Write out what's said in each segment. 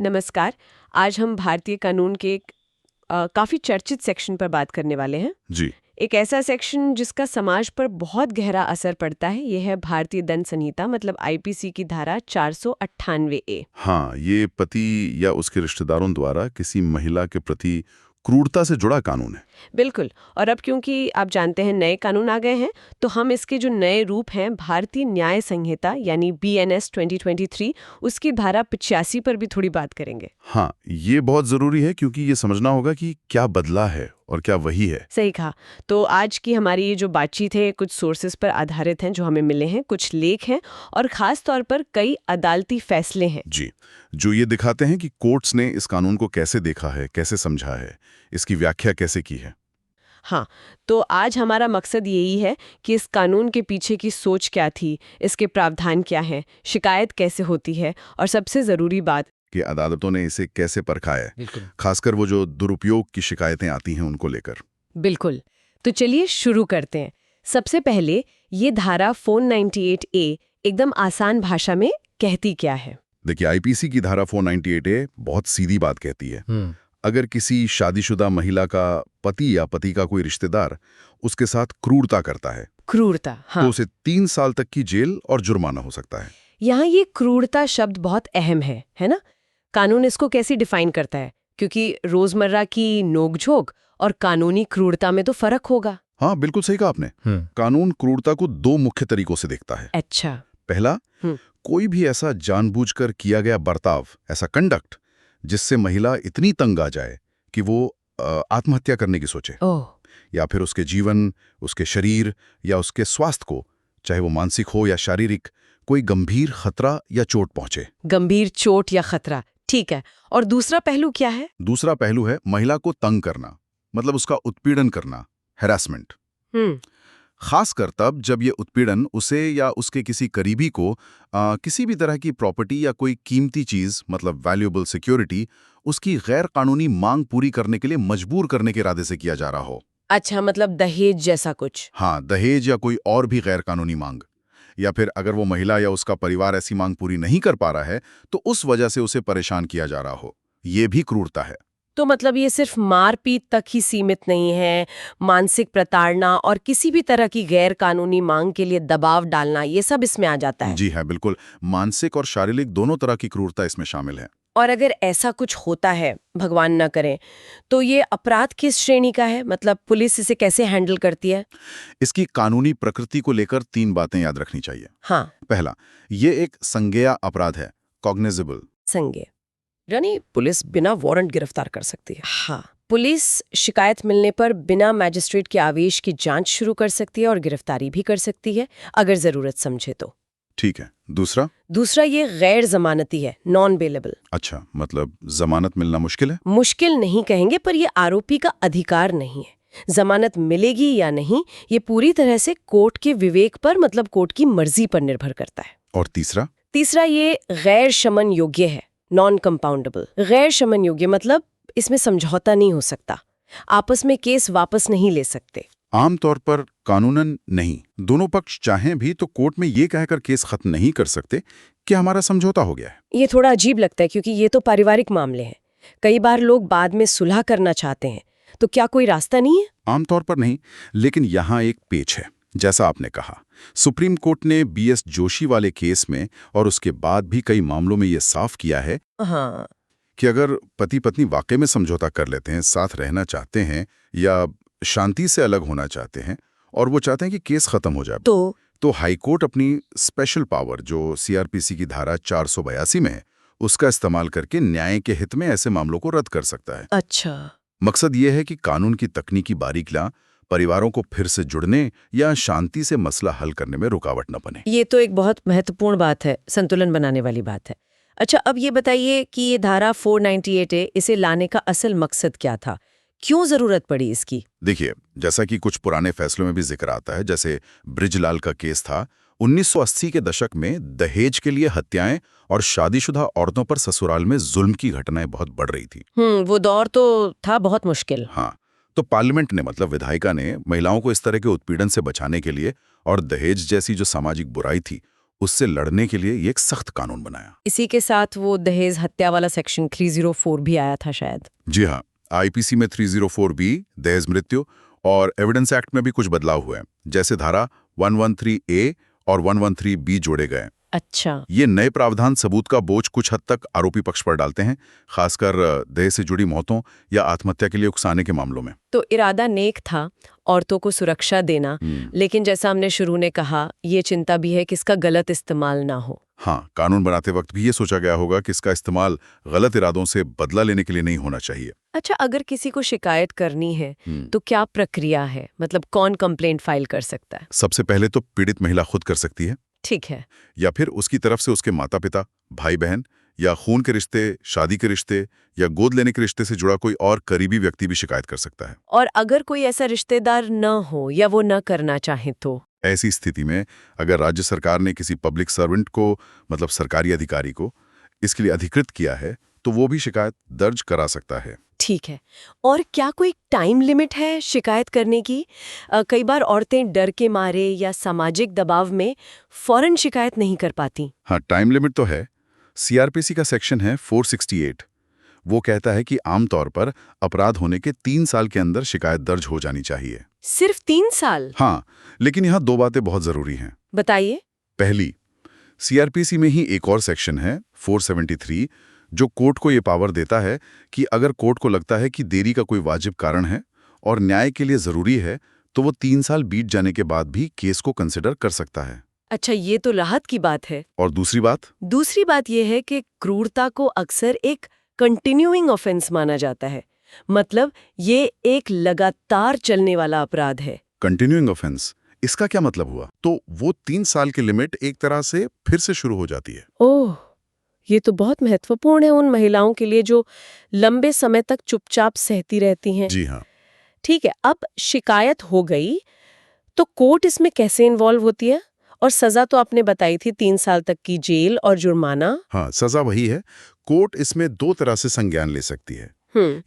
नमस्कार। आज हम भारतीय कानून के एक काफ़ी चर्चित सेक्शन पर बात करने वाले हैं। जी। एक ऐसा सेक्शन जिसका समाज पर बहुत गहरा असर पड़ता है, यह है भारतीय दंड संहिता मतलब आईपीसी की धारा 498 ए। हाँ, ये पति या उसके रिश्तेदारों द्वारा किसी महिला के प्रति क्रूरता से जुड़ा कानून है। बिल्कुल। और अब क्योंकि आप जानते हैं नए कानून आ गए हैं, तो हम इसके जो नए रूप हैं भारतीय न्याय संहिता यानी BNS 2023 उसकी धारा 85 पर भी थोड़ी बात करेंगे। हाँ, ये बहुत ज़रूरी है क्योंकि ये समझना होगा कि क्या बदला है और क्या वही है। सही कहा। तो आज की हमारी ये जो बातचीत है कुछ सोर्सेज पर आधारित हैं जो हमें मिले हैं, कुछ लेख हैं और खास तौर पर कई अदालती फैसले हैं। जी, जो ये दिखाते हैं कि कोर्ट्स ने इस कानून को कैसे देखा है, कैसे समझा है, इसकी व्याख्या कैसे की है। हाँ, तो आज हमारा मकसद यही है कि इस कानून के पीछे की सोच क्या थी, इसके प्रावधान क्या हैं, शिकायत कैसे होती है और सबसे ज़रूरी बात कि अदालतों ने इसे कैसे परखा है, बिल्कुल खासकर वो जो दुरुपयोग की शिकायतें आती हैं उनको लेकर। बिल्कुल। तो चलिए शुरू करते हैं। सबसे पहले ये धारा 498 ए एकदम आसान भाषा में कहती क्या है? देखिए, आईपीसी की धारा 498 ए बहुत सीधी बात कहती है। अगर किसी शादीशुदा महिला का पति या पति का कोई रिश्तेदार उसके साथ क्रूरता करता है क्रूरता, हाँ। तो उसे 3 साल तक की जेल और जुर्माना हो सकता है। यहाँ ये क्रूरता शब्द बहुत अहम है ना? कानून इसको कैसे डिफाइन करता है? क्योंकि रोजमर्रा की नोकझोंक और कानूनी क्रूरता में तो फर्क होगा। हाँ, बिल्कुल सही कहा आपने। कानून क्रूरता को 2 मुख्य तरीकों से देखता है। अच्छा। पहला, कोई भी ऐसा जानबूझकर किया गया बर्ताव, ऐसा कंडक्ट जिससे महिला इतनी तंग आ जाए कि वो आत्महत्या करने की सोचे, ओह, या फिर उसके जीवन, उसके शरीर या उसके स्वास्थ्य को, चाहे वो मानसिक हो या शारीरिक, कोई गंभीर खतरा या चोट पहुंचे। गंभीर चोट या खतरा, ठीक है। और दूसरा पहलू क्या है? दूसरा पहलू है महिला को तंग करना, मतलब उसका उत्पीड़न करना, हैरासमेंट। हम्म खासकर तब जब ये उत्पीड़न उसे या उसके किसी करीबी को किसी भी तरह की प्रॉपर्टी या कोई कीमती चीज, मतलब वैल्यूएबल सिक्योरिटी, उसकी गैर कानूनी मांग पूरी करने के लिए मजबूर करने के इरादे से किया जा रहा हो। अच्छा, मतलब दहेज जैसा कुछ। हाँ, दहेज या कोई और भी गैर कानूनी मांग। या फिर अगर वो महिला या उसका परिवार ऐसी मांग पूरी नहीं कर पा रहा है तो उस वजह से उसे परेशान किया जा रहा हो, ये भी क्रूरता है। तो मतलब ये सिर्फ मारपीट तक ही सीमित नहीं है, मानसिक प्रताड़ना और किसी भी तरह की गैर कानूनी मांग के लिए दबाव डालना, ये सब इसमें आ जाता है। जी हाँ, बिल्कुल। मानसिक और शारीरिक दोनों तरह की क्रूरता इसमें शामिल है। और अगर ऐसा कुछ होता है, भगवान न करे, तो ये अपराध किस श्रेणी का है? मतलब पुलिस इसे कैसे हैंडल करती है? इसकी कानूनी प्रकृति को लेकर 3 बातें याद रखनी चाहिए। हाँ, पहला, ये एक संज्ञेय अपराध है, कॉग्निजेबल। संज्ञेय यानी पुलिस बिना वारंट गिरफ्तार कर सकती है। हाँ, पुलिस शिकायत मिलने पर बिना मैजिस्ट्रेट के आदेश की जांच शुरू कर सकती है और गिरफ्तारी भी कर सकती है अगर जरूरत समझे तो। ठीक है। दूसरा, ये गैर जमानती है, नॉन बेलेबल। अच्छा, मतलब जमानत मिलना मुश्किल है। मुश्किल नहीं कहेंगे, पर ये आरोपी का अधिकार नहीं है। जमानत मिलेगी या नहीं, ये पूरी तरह से कोर्ट के विवेक पर, मतलब कोर्ट की मर्जी पर निर्भर करता है। और तीसरा, ये गैर शमन योग्य है, नॉन कंपाउंडेबल। गैर शमन योग्य मतलब इसमें समझौता नहीं हो सकता, आपस में केस वापस नहीं ले सकते। आमतौर पर कानूनन नहीं, दोनों पक्ष चाहें भी तो कोर्ट में ये कहकर केस खत्म नहीं कर सकते कि हमारा समझौता हो गया है। ये थोड़ा अजीब लगता है क्योंकि ये तो पारिवारिक मामले हैं। कई बार लोग बाद में सुलह करना चाहते हैं, तो क्या कोई रास्ता नहीं है? आमतौर पर नहीं, लेकिन यहाँ एक पेच है। जैसा आपने कहा, सुप्रीम कोर्ट ने BS जोशी वाले केस में और उसके बाद भी कई मामलों में ये साफ किया है हाँ, कि अगर पति पत्नी वाकई में समझौता कर लेते हैं, साथ रहना चाहते हैं या शांति से अलग होना चाहते हैं और वो चाहते हैं कि केस खत्म हो जाए, तो हाईकोर्ट अपनी स्पेशल पावर जो CRPC की धारा 482 में है, उसका इस्तेमाल करके न्याय के हित में ऐसे मामलों को रद्द कर सकता है। अच्छा। मकसद ये है कि कानून की तकनीकी बारीकियां परिवारों को फिर से जुड़ने या शांति से मसला हल करने में रुकावट न बने। ये तो एक बहुत महत्वपूर्ण बात है, संतुलन बनाने वाली बात है। अच्छा, अब ये बताइए कि ये धारा 498 है, इसे लाने का असल मकसद क्या था? क्यों जरूरत पड़ी इसकी? देखिए, जैसा कि कुछ पुराने फैसलों में भी जिक्र आता है, जैसे ब्रिजलाल का केस था, 1980 के दशक में दहेज के लिए हत्याएं और शादीशुदा औरतों पर ससुराल में जुल्म की घटनाएं बहुत बढ़ रही थी। वो दौर तो था बहुत मुश्किल। हाँ, तो पार्लियामेंट ने, मतलब विधायिका ने, महिलाओं को इस तरह के उत्पीड़न से बचाने के लिए और दहेज जैसी जो सामाजिक बुराई थी उससे लड़ने के लिए ये एक सख्त कानून बनाया। इसी के साथ वो दहेज हत्या वाला सेक्शन 304 भी आया था शायद। जी हाँ, आईपीसी में 304B दहेज मृत्यु और एविडेंस एक्ट में भी कुछ बदलाव हुए, जैसे धारा 113A और 113B जोड़े गए। अच्छा। ये नए प्रावधान सबूत का बोझ कुछ हद तक आरोपी पक्ष पर डालते हैं, खासकर दहेज से जुड़ी मौतों या आत्महत्या के लिए उकसाने के मामलों में। तो इरादा नेक था, औरतों को सुरक्षा देना, लेकिन जैसा हमने शुरू में कहा, ये चिंता भी है कि इसका गलत इस्तेमाल ना हो। हाँ, कानून बनाते वक्त भी ये सोचा गया होगा कि इसका इस्तेमाल गलत इरादों से बदला लेने के लिए नहीं होना चाहिए। अच्छा, अगर किसी को शिकायत करनी है तो क्या प्रक्रिया है? मतलब कौन कंप्लेंट फाइल कर सकता है? सबसे पहले तो पीड़ित महिला खुद कर सकती है, ठीक है। या फिर उसकी तरफ से उसके माता पिता, भाई बहन या खून के रिश्ते, शादी के रिश्ते या गोद लेने के रिश्ते से जुड़ा कोई और करीबी व्यक्ति भी शिकायत कर सकता है। और अगर कोई ऐसा रिश्तेदार न हो या वो न करना चाहे तो? ऐसी स्थिति में अगर राज्य सरकार ने किसी पब्लिक सर्वेंट को, मतलब सरकारी अधिकारी को, इसके लिए अधिकृत किया है तो वो भी शिकायत दर्ज करा सकता है। ठीक है। और क्या कोई टाइम लिमिट है शिकायत करने की? कई बार औरतें डर के मारे या सामाजिक दबाव में फौरन शिकायत नहीं कर पाती। हाँ, टाइम लिमिट तो है। सीआरपीसी का सेक्शन है 468। वो कहता है कि आमतौर पर अपराध होने के 3 साल के अंदर शिकायत दर्ज हो जानी चाहिए। सिर्फ 3 साल? हाँ, लेकिन यहाँ 2 बातें बहुत जरूरी हैं। बताइए। पहली, सीआरपीसी में ही एक और सेक्शन है 473 जो कोर्ट को ये पावर देता है कि अगर कोर्ट को लगता है कि देरी का कोई वाजिब कारण है और न्याय के लिए जरूरी है तो वो 3 साल बीत जाने के बाद भी केस को कंसिडर कर सकता है। अच्छा, ये तो राहत की बात है। और दूसरी बात ये है कि क्रूरता को अक्सर एक कंटिन्यूइंग ऑफेंस माना जाता है। मतलब ये एक लगातार चलने वाला अपराध है। कंटिन्यूइंग ऑफेंस, इसका क्या मतलब हुआ? तो वो 3 साल की लिमिट एक तरह से फिर से शुरू हो जाती है। ओह, ये तो बहुत महत्वपूर्ण है उन महिलाओं के लिए जो लंबे समय तक चुपचाप सहती रहती हैं। जी हाँ। ठीक है, अब शिकायत हो गई तो कोर्ट इसमें कैसे इन्वॉल्व होती है? और सजा तो आपने बताई थी 3 साल तक की जेल और जुर्माना। हाँ, सजा वही है। कोर्ट इसमें 2 तरह से संज्ञान ले सकती है।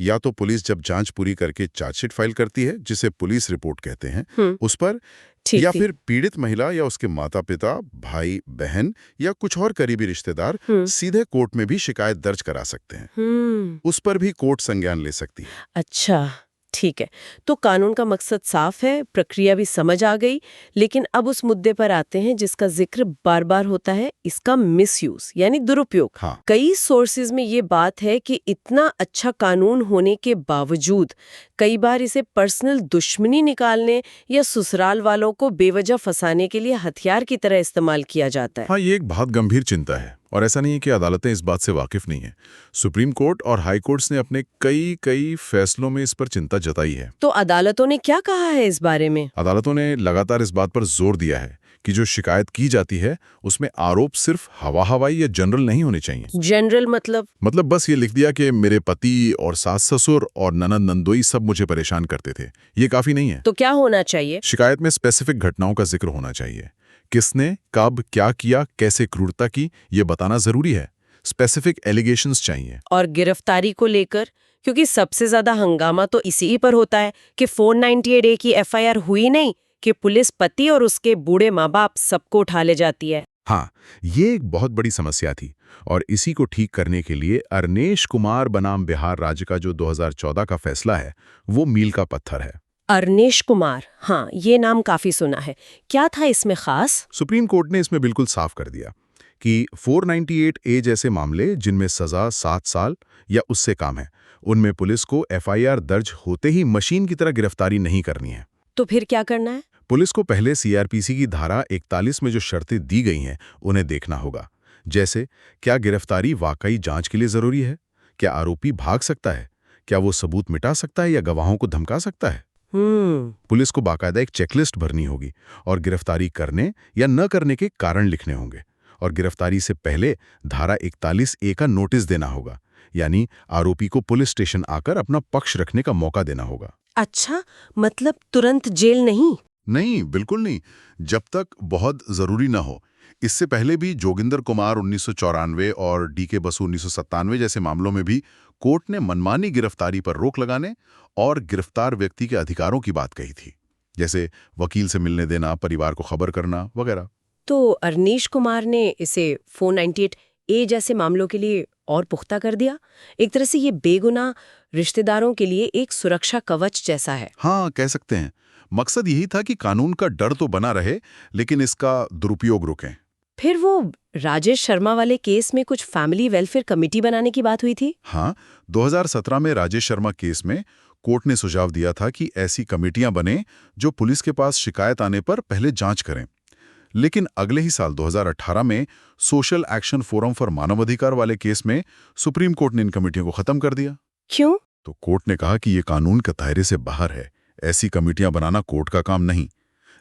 या तो पुलिस जब जांच पूरी करके चार्जशीट फाइल करती है, जिसे पुलिस रिपोर्ट कहते हैं, उस पर, या फिर पीड़ित महिला या उसके माता पिता, भाई बहन या कुछ और करीबी रिश्तेदार सीधे कोर्ट में भी शिकायत दर्ज करा सकते हैं। उस पर भी कोर्ट संज्ञान ले सकती है। अच्छा, ठीक है। तो कानून का मकसद साफ है, प्रक्रिया भी समझ आ गई, लेकिन अब उस मुद्दे पर आते हैं जिसका जिक्र बार बार होता है, इसका मिसयूज यानी दुरुपयोग। हाँ। कई सोर्सेज में ये बात है कि इतना अच्छा कानून होने के बावजूद कई बार इसे पर्सनल दुश्मनी निकालने या ससुराल वालों को बेवजह फंसाने के लिए हथियार की तरह इस्तेमाल किया जाता है। हाँ, ये एक बहुत गंभीर चिंता है और ऐसा नहीं है कि अदालतें इस बात से वाकिफ नहीं है। सुप्रीम कोर्ट और हाई कोर्ट्स ने अपने कई फैसलों में इस पर चिंता जताई है। तो अदालतों ने क्या कहा है इस बारे में? अदालतों ने लगातार इस बात पर जोर दिया है कि जो शिकायत की जाती है उसमें आरोप सिर्फ हवाई या जनरल नहीं होने चाहिए। जनरल मतलब बस ये लिख दिया कि मेरे पति और सास ससुर और ननद नंदोई सब मुझे परेशान करते थे, ये काफी नहीं है। तो क्या होना चाहिए? शिकायत में स्पेसिफिक घटनाओं का जिक्र होना चाहिए। किसने, कब, क्या किया, कैसे क्रूरता की, ये बताना जरूरी है। स्पेसिफिक एलिगेशंस चाहिए। और गिरफ्तारी को लेकर, क्योंकि सबसे ज्यादा हंगामा तो इसी पर होता है कि 498A की एफआईआर हुई नहीं कि पुलिस पति और उसके बूढ़े माँ बाप सबको उठा ले जाती है। हाँ, ये एक बहुत बड़ी समस्या थी और इसी को ठीक करने के लिए अरनेश कुमार बनाम बिहार राज्य का जो 2014 का फैसला है, वो मील का पत्थर है। अरनेश कुमार, हाँ, ये नाम काफी सुना है। क्या था इसमें खास? सुप्रीम कोर्ट ने इसमें बिल्कुल साफ कर दिया कि 498A जैसे मामले जिनमें सजा 7 साल या उससे कम है, उनमें पुलिस को एफआईआर दर्ज होते ही मशीन की तरह गिरफ्तारी नहीं करनी है। तो फिर क्या करना है? पुलिस को पहले सीआरपीसी की धारा 41 में जो शर्तें दी गई हैं उन्हें देखना होगा। जैसे, क्या गिरफ्तारी वाकई जांच के लिए जरूरी है? क्या आरोपी भाग सकता है? क्या वो सबूत मिटा सकता है या गवाहों को धमका सकता है? पुलिस को बाकायदा एक चेकलिस्ट भरनी होगी और गिरफ्तारी करने या न करने के कारण लिखने होंगे। और गिरफ्तारी से पहले धारा 41A का नोटिस देना होगा, यानी आरोपी को पुलिस स्टेशन आकर अपना पक्ष रखने का मौका देना होगा। अच्छा, मतलब तुरंत जेल नहीं? नहीं, बिल्कुल नहीं, जब तक बहुत जरूरी ना हो। इससे पहले भी जोगिंदर कुमार 1994 और डीके बसु 1997 जैसे मामलों में भी कोर्ट ने मनमानी गिरफ्तारी पर रोक लगाने और गिरफ्तार व्यक्ति के अधिकारों की बात कही थी, जैसे वकील से मिलने देना, परिवार को खबर करना वगैरह। तो अरनीश कुमार ने इसे 498A जैसे मामलों के लिए और पुख्ता कर दिया। एक तरह से ये बेगुनाह रिश्तेदारों के लिए एक सुरक्षा कवच जैसा है। हाँ, कह सकते हैं। मकसद यही था कि कानून का डर तो बना रहे, लेकिन इसका दुरुपयोग रुके। फिर वो राजेश शर्मा वाले केस में कुछ फैमिली वेलफेयर कमेटी बनाने की बात हुई थी। हाँ, 2017 में राजेश शर्मा केस में कोर्ट ने सुझाव दिया था कि ऐसी कमेटियां बने जो पुलिस के पास शिकायत आने पर पहले जांच करें। लेकिन अगले ही साल 2018 में सोशल एक्शन फोरम फॉर मानवाधिकार वाले केस में सुप्रीम कोर्ट ने इन कमेटियों को खत्म कर दिया। क्यों? तो कोर्ट ने कहा कि ये कानून के दायरे से बाहर है, ऐसी कमेटियां बनाना कोर्ट का काम नहीं।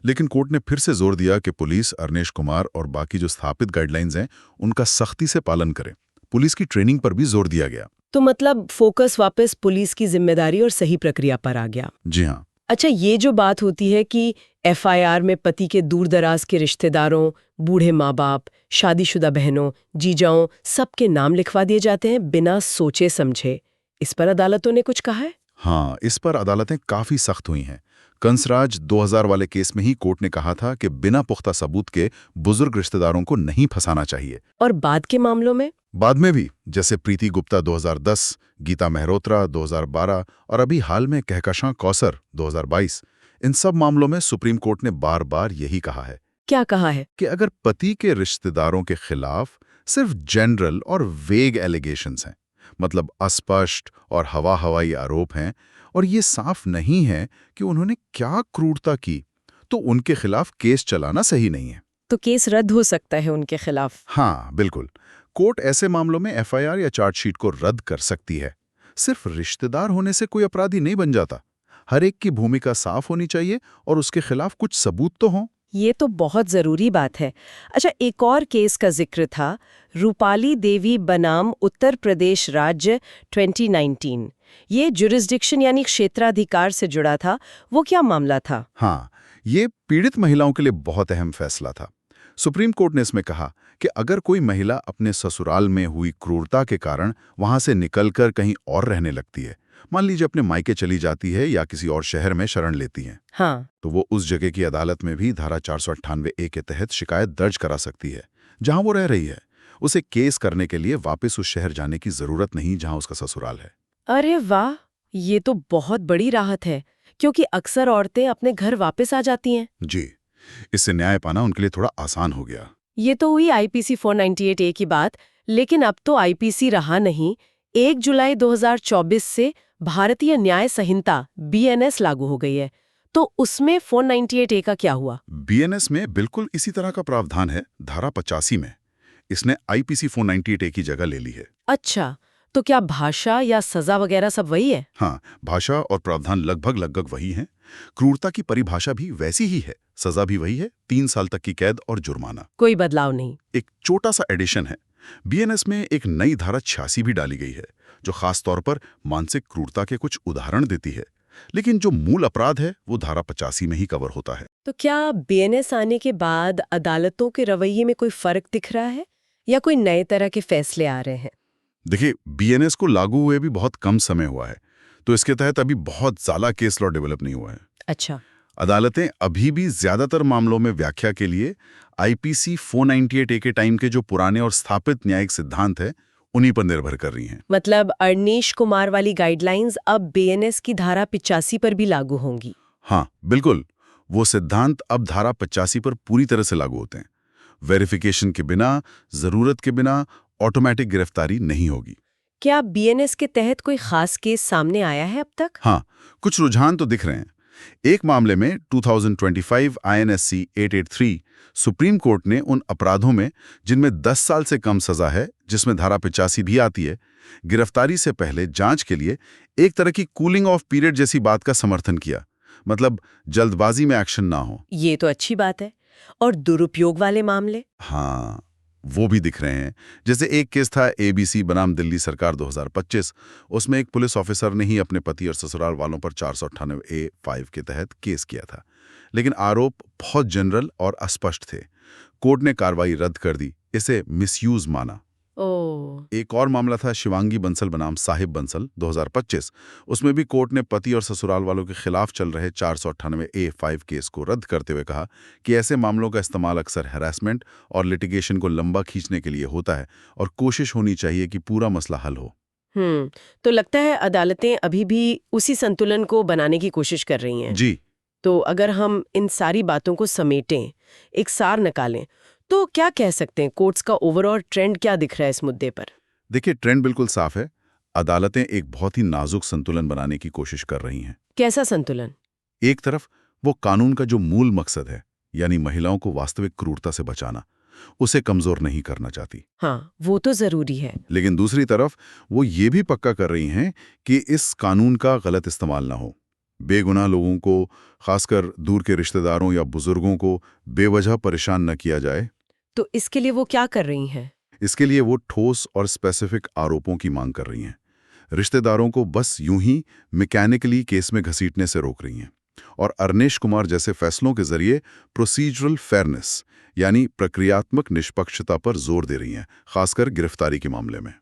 लेकिन कोर्ट ने फिर से जोर दिया कि पुलिस, अरनेश कुमार और बाकी जो स्थापित गाइडलाइंस हैं, उनका सख्ती से पालन करे। पुलिस की ट्रेनिंग पर भी जोर दिया गया। तो मतलब फोकस वापस पुलिस की जिम्मेदारी और सही प्रक्रिया पर आ गया। जी हाँ। अच्छा, ये जो बात होती है कि एफआईआर में पति के दूर दराज के रिश्तेदारों, बूढ़े माँ बाप, शादीशुदा बहनों, जीजाओं, सबके नाम लिखवा दिए जाते हैं बिना सोचे समझे, इस पर अदालतों ने कुछ कहा है? हाँ, इस पर अदालतें काफी सख्त हुई हैं। कंसराज 2000 वाले केस में ही कोर्ट ने कहा था कि बिना पुख्ता सबूत के बुजुर्ग रिश्तेदारों को नहीं फंसाना चाहिए। और बाद के मामलों में? बाद में भी, जैसे प्रीति गुप्ता 2010, गीता मेहरोत्रा 2012 और अभी हाल में कहकशां कौसर 2022, इन सब मामलों में सुप्रीम कोर्ट ने बार बार यही कहा है। क्या कहा है? कि अगर पति के रिश्तेदारों के खिलाफ सिर्फ जनरल और वेग एलिगेशंस हैं, मतलब अस्पष्ट और हवाई आरोप हैं, और ये साफ नहीं है कि उन्होंने क्या क्रूरता की, तो उनके खिलाफ केस चलाना सही नहीं है। तो केस रद्द हो सकता है उनके खिलाफ? हाँ, बिल्कुल। कोर्ट ऐसे मामलों में एफआईआर या चार्जशीट को रद्द कर सकती है। सिर्फ रिश्तेदार होने से कोई अपराधी नहीं बन जाता। हर एक की भूमिका साफ होनी चाहिए और उसके खिलाफ कुछ सबूत तो हों। ये तो बहुत जरूरी बात है। अच्छा, एक और केस का जिक्र था, रूपाली देवी बनाम उत्तर प्रदेश राज्य 2019। ये जुरिस्डिक्शन यानी क्षेत्राधिकार से जुड़ा था। वो क्या मामला था? हाँ, ये पीड़ित महिलाओं के लिए बहुत अहम फैसला था। सुप्रीम कोर्ट ने इसमें कहा कि अगर कोई महिला अपने ससुराल में हुई क्रूरता के कारण वहां से निकलकर कहीं और रहने लगती है, मान लीजिए अपने मायके चली जाती है या किसी और शहर में शरण लेती है, हाँ, तो वो उस जगह की अदालत में भी धारा 498A के तहत शिकायत दर्ज करा सकती है। जहां वो रह रही है, उसे केस करने के लिए वापस उस शहर जाने की जरूरत नहीं जहां उसका ससुराल है। अरे वाह, ये तो बहुत बड़ी राहत है, क्योंकि अक्सर औरतें अपने घर वापस आ जाती हैं। जी, इससे न्याय पाना उनके लिए थोड़ा आसान हो गया। ये तो हुई आईपीसी 498A की बात, लेकिन अब तो आईपीसी रहा नहीं। 1 जुलाई 2024 से भारतीय न्याय संहिता BNS लागू हो गई है। तो उसमें 498A का क्या हुआ? BNS में बिल्कुल इसी तरह का प्रावधान है, धारा 85 में। इसने आईपीसी 498A की जगह ले ली है। अच्छा, तो क्या भाषा या सजा वगैरह सब वही है? हाँ, भाषा और प्रावधान लगभग वही हैं। क्रूरता की परिभाषा भी वैसी ही है, सजा भी वही है, 3 साल तक की कैद और जुर्माना। कोई बदलाव नहीं। एक छोटा सा एडिशन है, BNS में एक नई धारा 86 भी डाली गई है, जो खास तौर पर मानसिक क्रूरता के कुछ उदाहरण देती है। लेकिन जो मूल अपराध है वो धारा 85 में ही कवर होता है। तो क्या BNS आने के बाद अदालतों के रवैये में कोई फर्क दिख रहा है, या कोई नए तरह के फैसले आ रहे हैं? देखिए, BNS को लागू हुए भी बहुत कम समय हुआ है, तो इसके तहत अभी बहुत ज्यादा केस लॉ डेवलप नहीं हुआ है। अच्छा, अदालतें अभी भी ज्यादातर मामलों में व्याख्या के लिए आईपीसी 498A के टाइम के जो पुराने और स्थापित न्यायिक सिद्धांत है, उन्हीं पर निर्भर कर रही हैं। मतलब अरनीश कुमार वाली गाइडलाइंस अब BNS की धारा 85 पर भी लागू होंगी? हाँ, बिल्कुल। वो सिद्धांत अब धारा 85 पर पूरी तरह से लागू होते हैं। वेरिफिकेशन के बिना, जरूरत के बिना ऑटोमेटिक गिरफ्तारी नहीं होगी। क्या BNS के तहत कोई खास केस सामने आया है अब तक? हाँ, कुछ रुझान तो दिख रहे हैं। एक मामले में 2025 INSC 883 सुप्रीम कोर्ट ने उन अपराधों में जिनमें 10 साल से कम सजा है, जिसमें धारा 85 भी आती है, गिरफ्तारी से पहले जांच के लिए एक तरह की कूलिंग ऑफ पीरियड जैसी बात का समर्थन किया। मतलब जल्दबाजी में एक्शन ना हो। ये तो अच्छी बात है। और दुरुपयोग वाले मामले? हाँ, वो भी दिख रहे हैं। जैसे एक केस था ABC बनाम दिल्ली सरकार 2025। उसमें एक पुलिस ऑफिसर ने ही अपने पति और ससुराल वालों पर 498A(5) के तहत केस किया था, लेकिन आरोप बहुत जनरल और अस्पष्ट थे। कोर्ट ने कार्रवाई रद्द कर दी, इसे मिसयूज माना। ओह, एक और मामला था शिवांगी बंसल बनाम साहिब बंसल 2025। उसमें भी कोर्ट ने पति और ससुराल वालों के खिलाफ चल रहे 498A5 केस को रद्द करते हुए कहा कि ऐसे मामलों का इस्तेमाल अक्सर हैरेसमेंट और लिटिगेशन को लंबा खींचने के लिए होता है और कोशिश होनी चाहिए कि पूरा मसला हल हो। तो लगता है अदालतें अभी भी उसी संतुलन को बनाने की कोशिश कर रही हैं। जी, तो अगर हम इन सारी बातों को समेटें, एक सार निकालें, तो क्या कह सकते हैं, कोर्ट्स का ओवरऑल ट्रेंड क्या दिख रहा है इस मुद्दे पर? देखिए ट्रेंड बिल्कुल साफ है। अदालतें एक बहुत ही नाजुक संतुलन बनाने की कोशिश कर रही हैं। कैसा संतुलन? एक तरफ वो कानून का जो मूल मकसद है, यानी महिलाओं को वास्तविक क्रूरता से बचाना, उसे कमजोर नहीं करना चाहती। हाँ, वो तो जरूरी है। लेकिन दूसरी तरफ वो ये भी पक्का कर रही हैं कि इस कानून का गलत इस्तेमाल ना हो। बेगुनाह लोगों को, खासकर दूर के रिश्तेदारों या बुजुर्गों को बेवजह परेशान न किया जाए। तो इसके लिए वो क्या कर रही हैं? इसके लिए वो ठोस और स्पेसिफिक आरोपों की मांग कर रही हैं। रिश्तेदारों को बस यूं ही मैकेनिकली केस में घसीटने से रोक रही हैं और अरनेश कुमार जैसे फैसलों के जरिए प्रोसीजरल फेयरनेस यानी प्रक्रियात्मक निष्पक्षता पर जोर दे रही हैं, खासकर गिरफ्तारी के मामले में।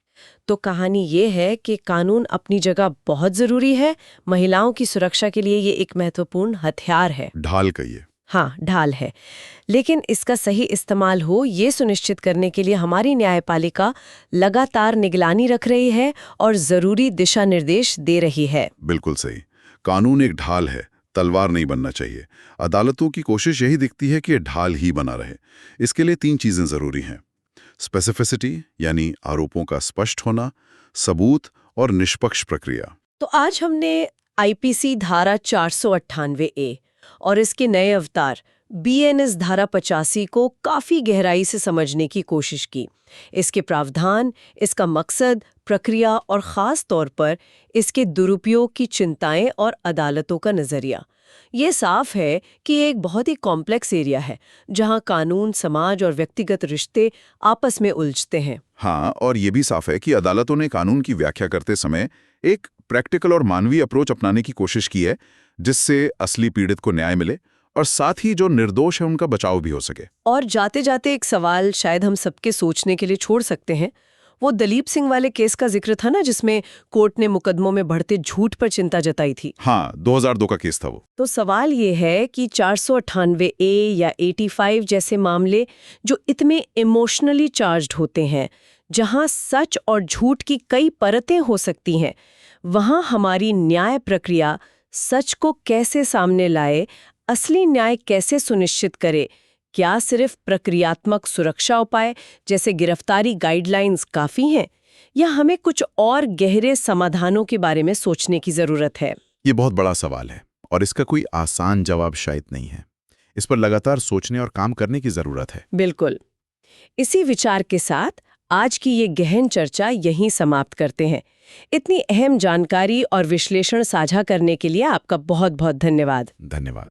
तो कहानी ये है कि कानून अपनी जगह बहुत जरूरी है, महिलाओं की सुरक्षा के लिए ये एक महत्वपूर्ण हथियार है। ढाल कहिए। हाँ, ढाल है। लेकिन इसका सही इस्तेमाल हो, ये सुनिश्चित करने के लिए हमारी न्यायपालिका लगातार निगरानी रख रही है और जरूरी दिशा निर्देश दे रही है। बिल्कुल सही। कानून एक ढाल है, तलवार नहीं बनना चाहिए। अदालतों की कोशिश यही दिखती है कि ये ढाल ही बना रहे। इसके लिए 3 चीजें जरूरी हैं: स्पेसिफिसिटी यानी आरोपों का स्पष्ट होना, सबूत और निष्पक्ष प्रक्रिया। तो आज हमने आईपीसी धारा 498A और इसके नए अवतार बीएनएस धारा 85 को काफी गहराई से समझने की कोशिश की। इसके प्रावधान, इसका मकसद, प्रक्रिया और खास तौर पर इसके दुरुपयोग की चिंताएं और अदालतों का नजरिया। ये साफ है कि ये एक बहुत ही कॉम्प्लेक्स एरिया है जहां कानून, समाज और व्यक्तिगत रिश्ते आपस में उलझते हैं। हाँ, और ये भी साफ है कि अदालतों ने कानून की व्याख्या करते समय एक प्रैक्टिकल और मानवीय अप्रोच अपनाने की कोशिश की है, जिससे असली पीड़ित को न्याय मिले और साथ ही जो निर्दोष है उनका बचाव भी हो सके। और जाते जाते एक सवाल शायद हम सबके सोचने के लिए छोड़ सकते हैं। वो दलीप सिंह वाले केस का जिक्र था ना, जिसमें कोर्ट ने मुकदमों में बढ़ते झूठ पर चिंता जताई थी। हाँ, 2002 का केस था वो। तो सवाल ये है कि 498A या 85 जैसे मामले जो इतने इमोशनली चार्ज्ड होते हैं, जहां सच और झूठ की कई परतें हो सकती हैं, वहां हमारी न्याय प्रक्रिया सच को कैसे सामने लाए, असली न्याय कैसे सुनिश्चित करे? क्या सिर्फ प्रक्रियात्मक सुरक्षा उपाय जैसे गिरफ्तारी गाइडलाइंस काफी हैं, या हमें कुछ और गहरे समाधानों के बारे में सोचने की जरूरत है? ये बहुत बड़ा सवाल है और इसका कोई आसान जवाब शायद नहीं है। इस पर लगातार सोचने और काम करने की जरूरत है। बिल्कुल। इसी विचार के साथ आज की ये गहन चर्चा यहीं समाप्त करते हैं। इतनी अहम जानकारी और विश्लेषण साझा करने के लिए आपका बहुत बहुत धन्यवाद। धन्यवाद।